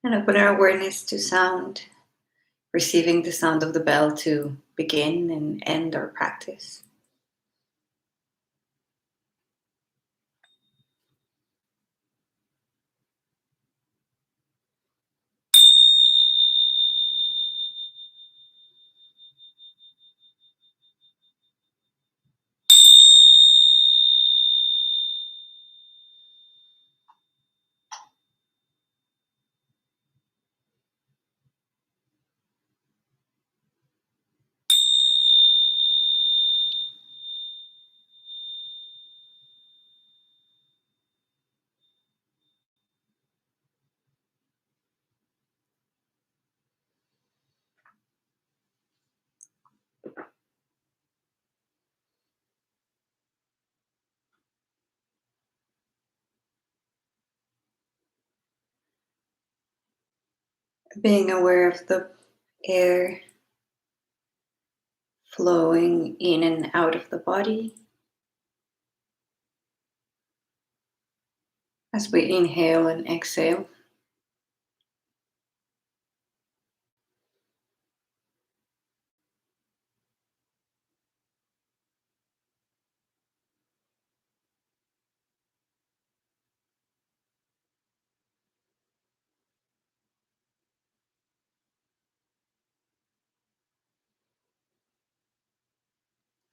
And open our awareness to sound, receiving the sound of the bell to begin and end our practice. Being aware of the air flowing in and out of the body as we inhale and exhale.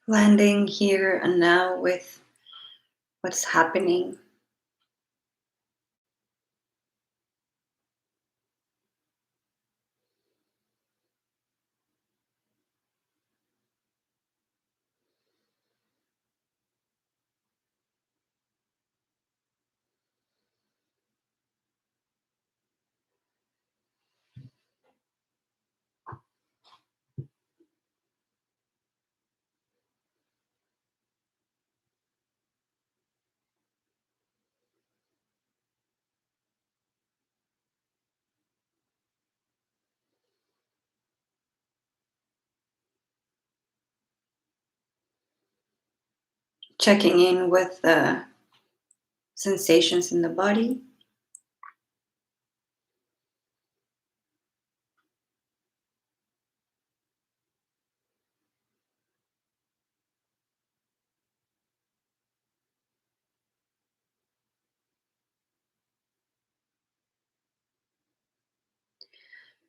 Landing here and now with what's happening. Checking in with the sensations in the body.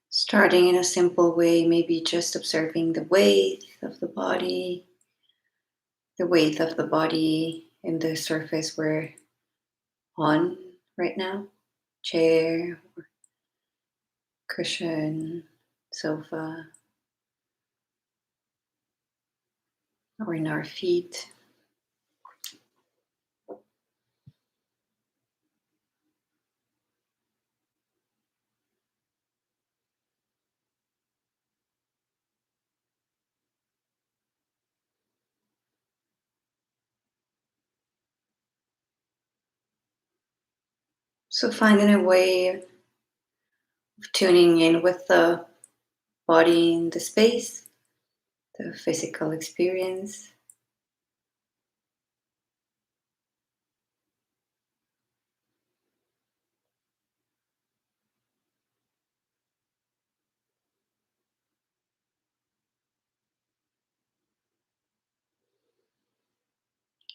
Starting in a simple way, maybe just observing the weight of the body in the surface we're on right now, chair, cushion, sofa, or in our feet. So finding a way of tuning in with the body in the space, the physical experience.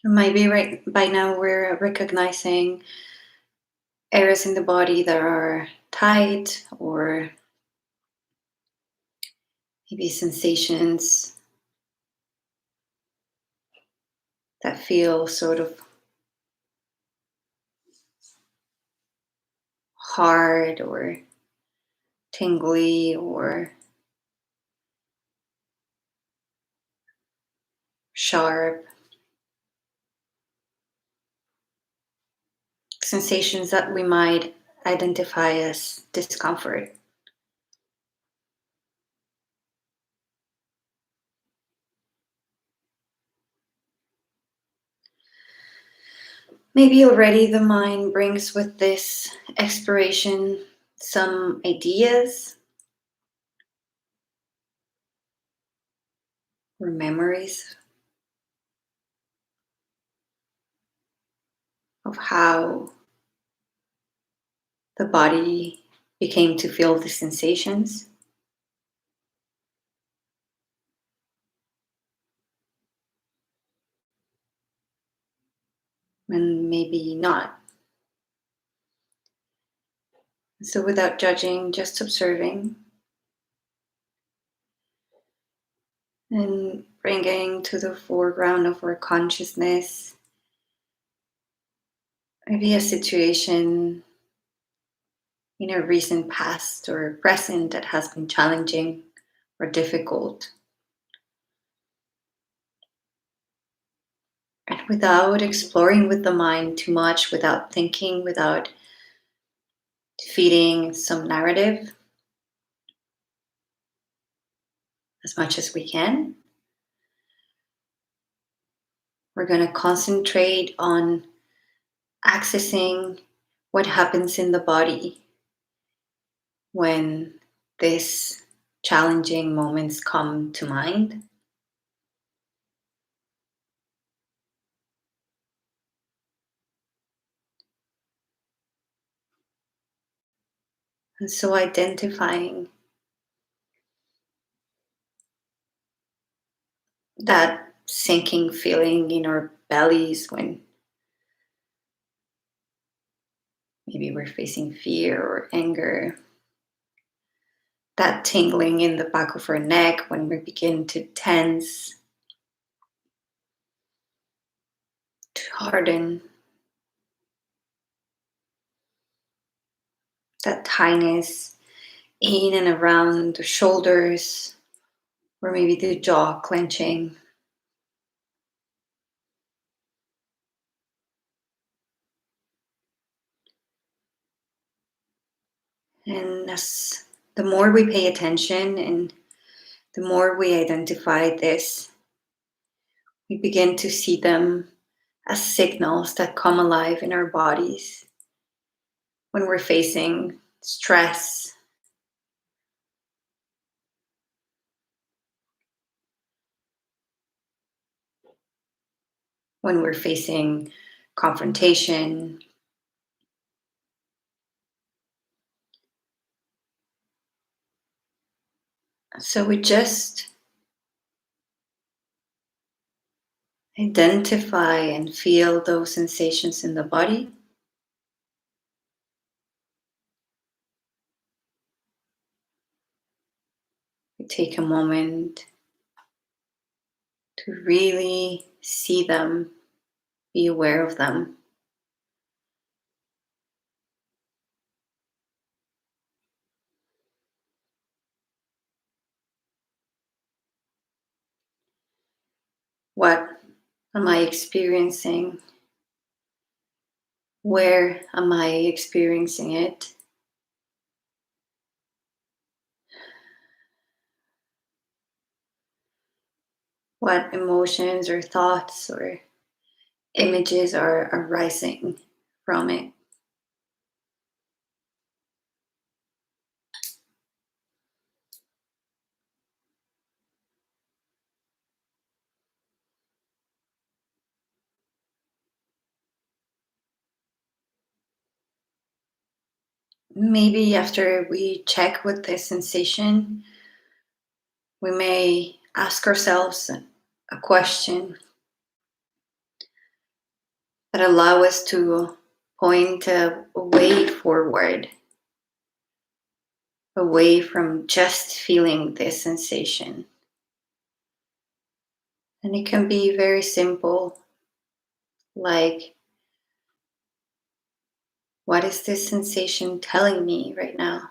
Maybe right by now we're recognizing areas in the body that are tight, or maybe sensations that feel sort of hard or tingly or sharp. Sensations that we might identify as discomfort. Maybe already the mind brings with this exploration some ideas or memories of how the body you came to feel the sensations, and maybe not. So, without judging, just observing and bringing to the foreground of our consciousness maybe a situation in a recent past or present that has been challenging or difficult. And without exploring with the mind too much, without thinking, without feeding some narrative as much as we can, we're going to concentrate on accessing what happens in the body when these challenging moments come to mind. And so identifying that sinking feeling in our bellies when maybe we're facing fear or anger, that tingling in the back of our neck when we begin to tense, to harden, that tightness in and around the shoulders, or maybe the jaw clenching. And as the more we pay attention and the more we identify this, we begin to see them as signals that come alive in our bodies when we're facing stress, when we're facing confrontation. So we just identify and feel those sensations in the body. We take a moment to really see them, be aware of them. What am I experiencing? Where am I experiencing it? What emotions or thoughts or images are arising from it? Maybe after we check with the sensation, we may ask ourselves a question that allow us to point a way forward, away from just feeling this sensation. And it can be very simple, like, what is this sensation telling me right now?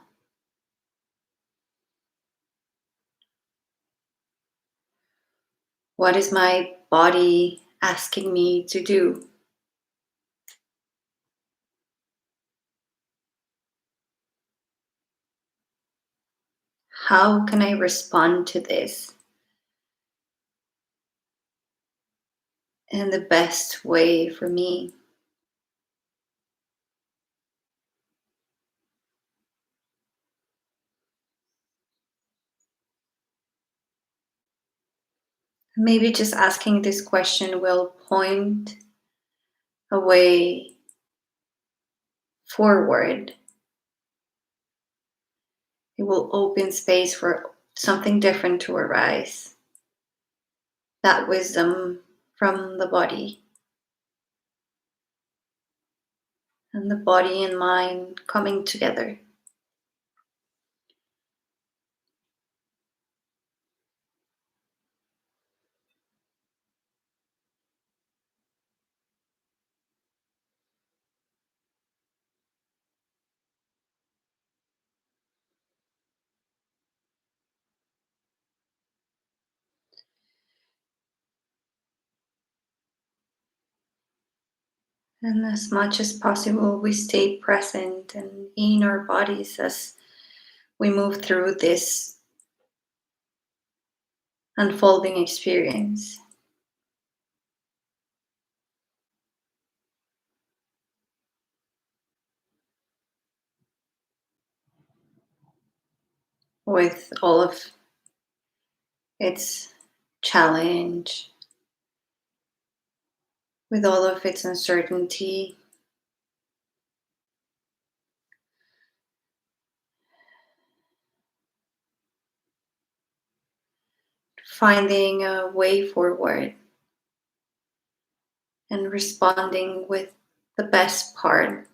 What is my body asking me to do? How can I respond to this in the best way for me? Maybe just asking this question will point a way forward It will open space for something different to arise. That wisdom from the body, and the body and mind coming together. And as much as possible, we stay present and in our bodies as we move through this unfolding experience. With all of its challenge, with all of its uncertainty, finding a way forward and responding with the best part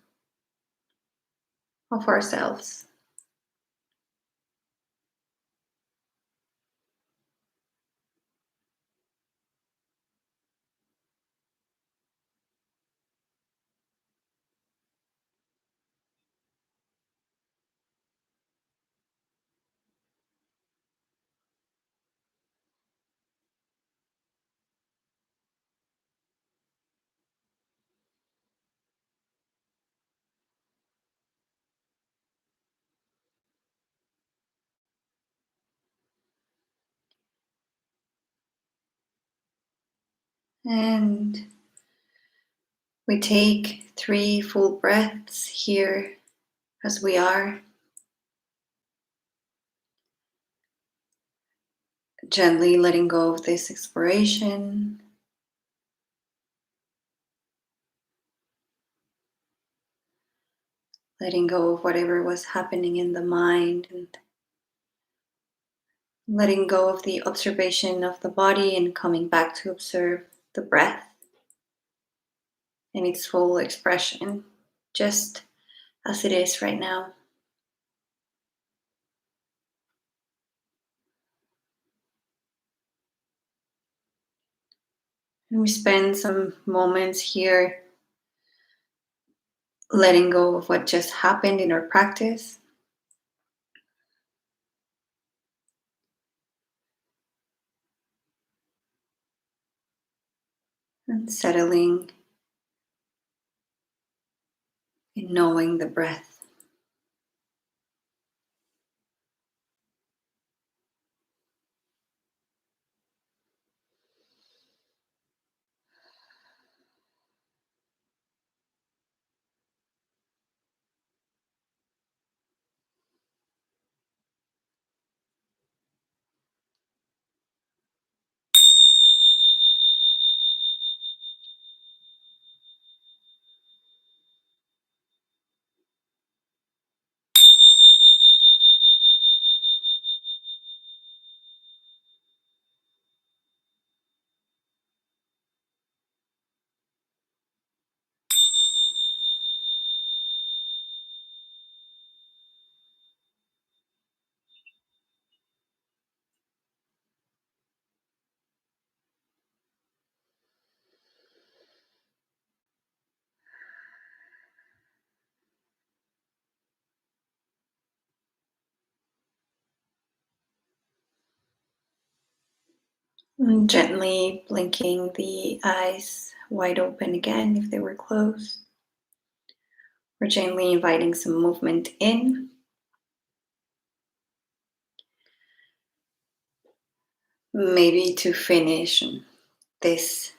of ourselves. And we take 3 full breaths here as we are, gently letting go of this exploration, letting go of whatever was happening in the mind, and letting go of the observation of the body and coming back to observe the breath in its full expression, just as it is right now. And we spend some moments here letting go of what just happened in our practice, and settling in knowing the breath. And gently blinking the eyes wide open again if they were closed. We're gently inviting some movement in. Maybe to finish this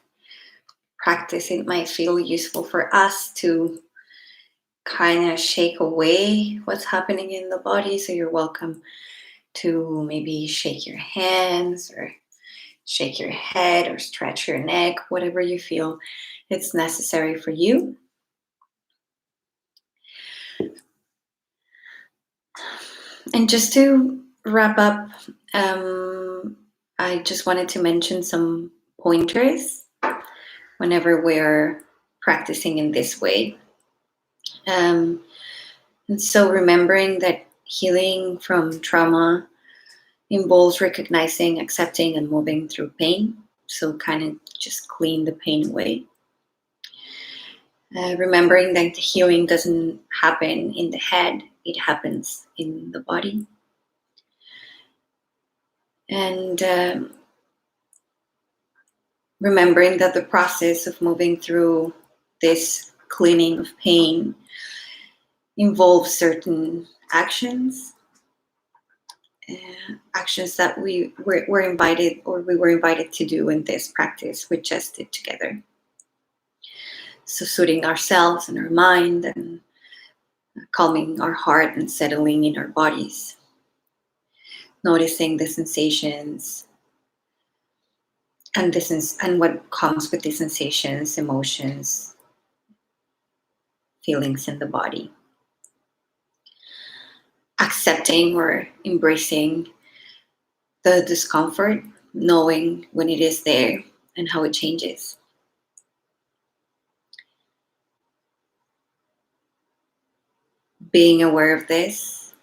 practice, it might feel useful for us to kind of shake away what's happening in the body. So you're welcome to maybe shake your hands or shake your head or stretch your neck, whatever you feel it's necessary for you. And just to wrap up, I just wanted to mention some pointers whenever we're practicing in this way. And so remembering that healing from trauma involves recognizing, accepting, and moving through pain. So kind of just clean the pain away. Remembering that the healing doesn't happen in the head, it happens in the body. And remembering that the process of moving through this cleaning of pain involves certain actions, actions that we were invited to do in this practice. We just did together. So soothing ourselves and our mind, and calming our heart and settling in our bodies. Noticing the sensations and what comes with the sensations, emotions, feelings in the body. Accepting or embracing the discomfort, knowing when it is there and how it changes. Being aware of this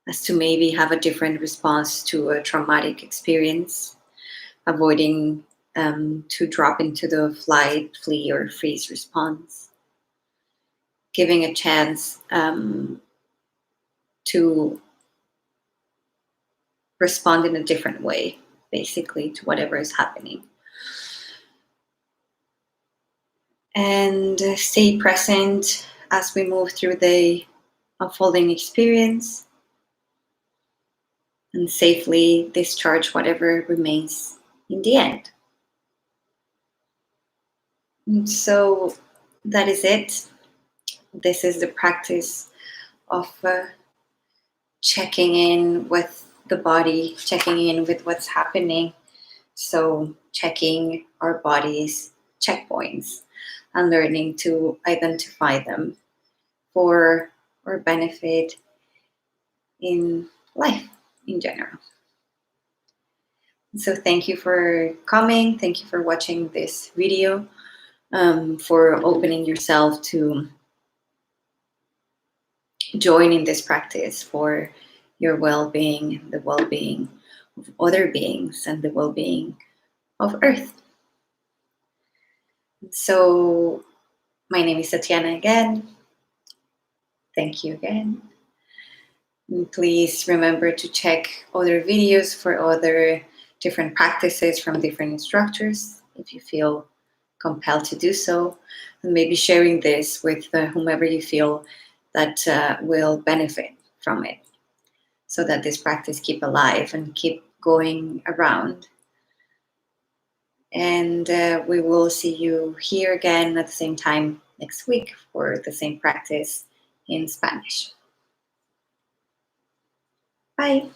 as to maybe have a different response to a traumatic experience, avoiding to drop into the flight, flee, or freeze response. Giving a chance to respond in a different way, basically, to whatever is happening. And stay present as we move through the unfolding experience, and safely discharge whatever remains in the end. And so that is it. This is the practice of checking in with the body, checking in with what's happening. So checking our body's checkpoints and learning to identify them for our benefit in life in general. So thank you for coming. Thank you for watching this video, for opening yourself to join in this practice for your well-being, the well-being of other beings, and the well-being of Earth. So my name is Tatiana again. Thank you again. And please remember to check other videos for other different practices from different instructors if you feel compelled to do so, and maybe sharing this with whomever you feel that will benefit from it, so that this practice keep alive and keep going around. And we will see you here again at the same time next week for the same practice in Spanish. Bye.